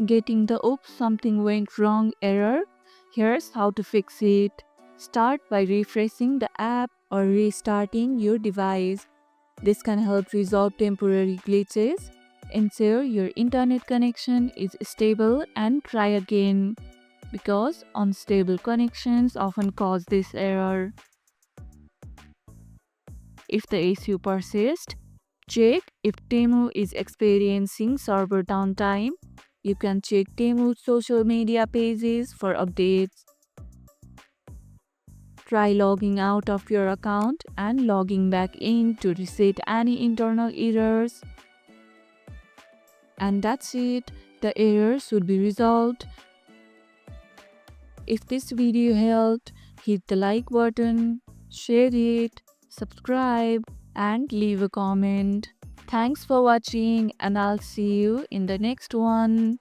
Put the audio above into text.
getting the "oops, something went wrong" error? Here's how to fix it. Start by refreshing the app or restarting your device. This can help resolve temporary glitches. Ensure your internet connection is stable and try again, because unstable connections often cause this error. If the issue persists, check if Temu is experiencing server downtime. You can check Temu's social media pages for updates. Try logging out of your account and logging back in to reset any internal errors. And that's it. The error should be resolved. If this video helped, hit the like button, share it, subscribe, and leave a comment. Thanks for watching, and I'll see you in the next one.